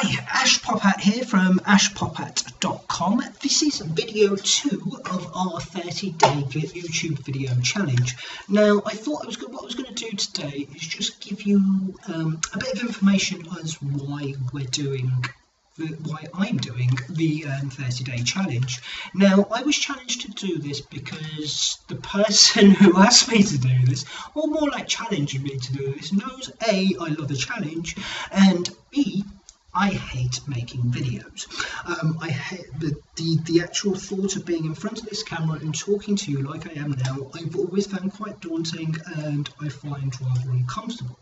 Hi, Ash Popat here from ashpopat.com. This is video 2 of our 30-day YouTube video challenge. Now, I thought what I was going to do today is just give you a bit of information as why I'm doing the 30-day challenge. Now, I was challenged to do this because the person who asked me to do this, or more like challenging me to do this, knows A, I love a challenge, and B, I hate making videos. I hate the actual thought of being in front of this camera and talking to you like I am now. I've always found quite daunting and I find rather uncomfortable.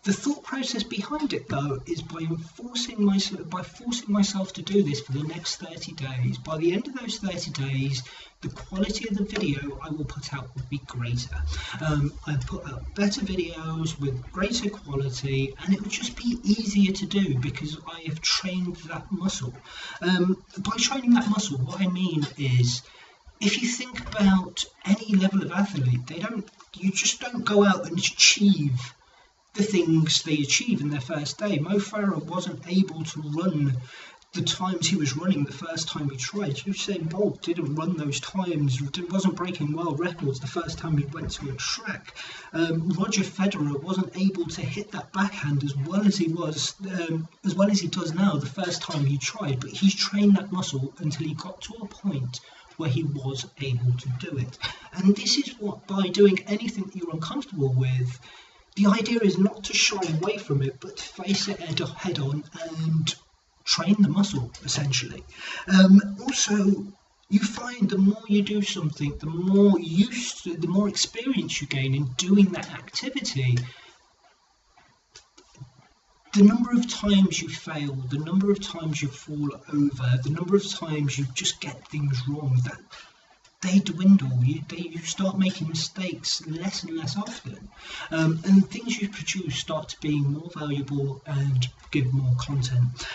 The thought process behind it, though, is by forcing myself to do this for the next 30 days. By the end of those 30 days, the quality of the video I will put out will be greater. I put out better videos with greater quality, and it will just be easier to do because I have trained that muscle. By training that muscle, what I mean is, if you think about any level of athlete, you just don't go out and achieve the things they achieve in their first day. Mo Farah wasn't able to run the times he was running the first time he tried. Usain Bolt didn't run those times, wasn't breaking world records the first time he went to a track. Roger Federer wasn't able to hit that backhand as well as he does now the first time he tried, but he's trained that muscle until he got to a point where he was able to do it. And this is what, by doing anything that you're uncomfortable with, the idea is not to shy away from it, but to face it head on and train the muscle, essentially. Also, you find the more you do something, the more experience you gain in doing that activity. The number of times you fail, the number of times you fall over, the number of times you just get things wrong, that they dwindle. You start making mistakes less and less often, and things you produce start to be more valuable and give more content.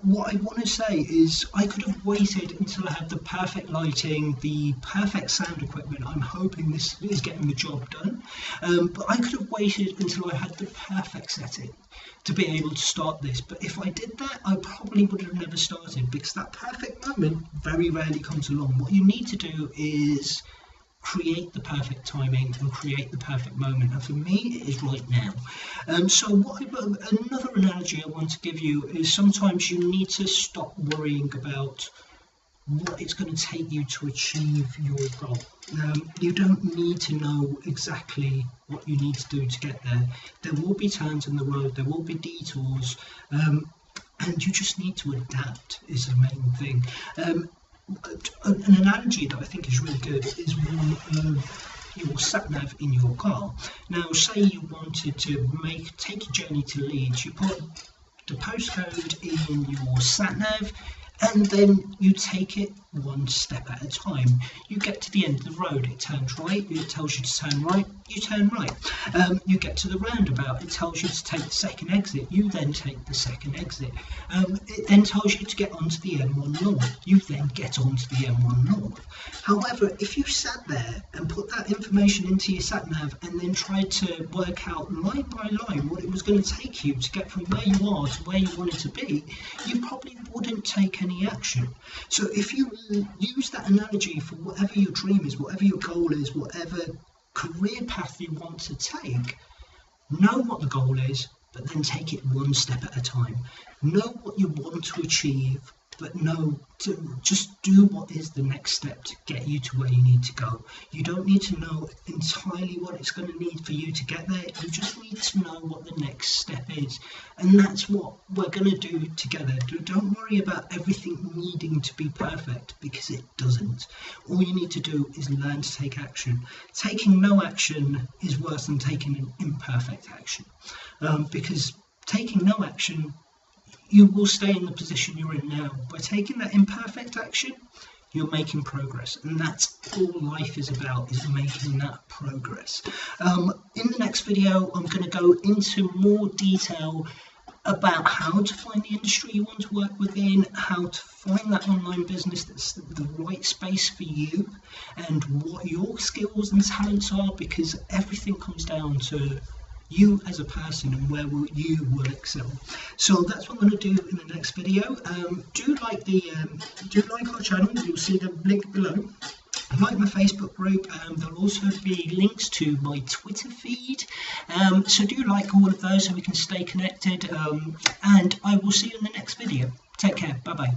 What I want to say is, I could have waited until I had the perfect lighting, the perfect sound equipment. I'm hoping this is getting the job done, but I could have waited until I had the perfect setting to be able to start this. But if I did that, I probably would have never started, because that perfect moment very rarely comes along. What you need to do is create the perfect timing and create the perfect moment, and for me it is right now. Another analogy I want to give you is, sometimes you need to stop worrying about what it's going to take you to achieve your goal. You don't need to know exactly what you need to do to get there. There will be turns in the road, there will be detours, and you just need to adapt is the main thing. An analogy that I think is really good is one of your sat-nav in your car. Now, say you wanted to take a journey to Leeds, you put the postcode in your sat-nav, and then you take it one step at a time. You get to the end of the road, it turns right, it tells you to turn right, you turn right. You get to the roundabout, it tells you to take the second exit, you then take the second exit. It then tells you to get onto the M1 North, you then get onto the M1 North. However, if you sat there and put that information into your sat-nav and then tried to work out line by line what it was going to take you to get from where you are to where you wanted to be, you probably wouldn't take any action. So if you use that analogy for whatever your dream is, whatever your goal is, whatever career path you want to take, know what the goal is, but then take it one step at a time. Know what you want to achieve, but just do what is the next step to get you to where you need to go. You don't need to know entirely what it's going to need for you to get there. You just need to know what the next step is. And that's what we're going to do together. Don't worry about everything needing to be perfect, because it doesn't. All you need to do is learn to take action. Taking no action is worse than taking an imperfect action, because taking no action, you will stay in the position you're in now. By taking that imperfect action, you're making progress, and that's all life is about, is making that progress. In the next video, I'm going to go into more detail about how to find the industry you want to work within, how to find that online business that's the right space for you, and what your skills and talents are, because everything comes down to you as a person and where you will excel. So that's what I'm going to do in the next video. Do like our channel. You'll see the link below. Like my Facebook group. There'll also be links to my Twitter feed, so do like all of those so we can stay connected, and I will see you in the next video. Take care. Bye bye.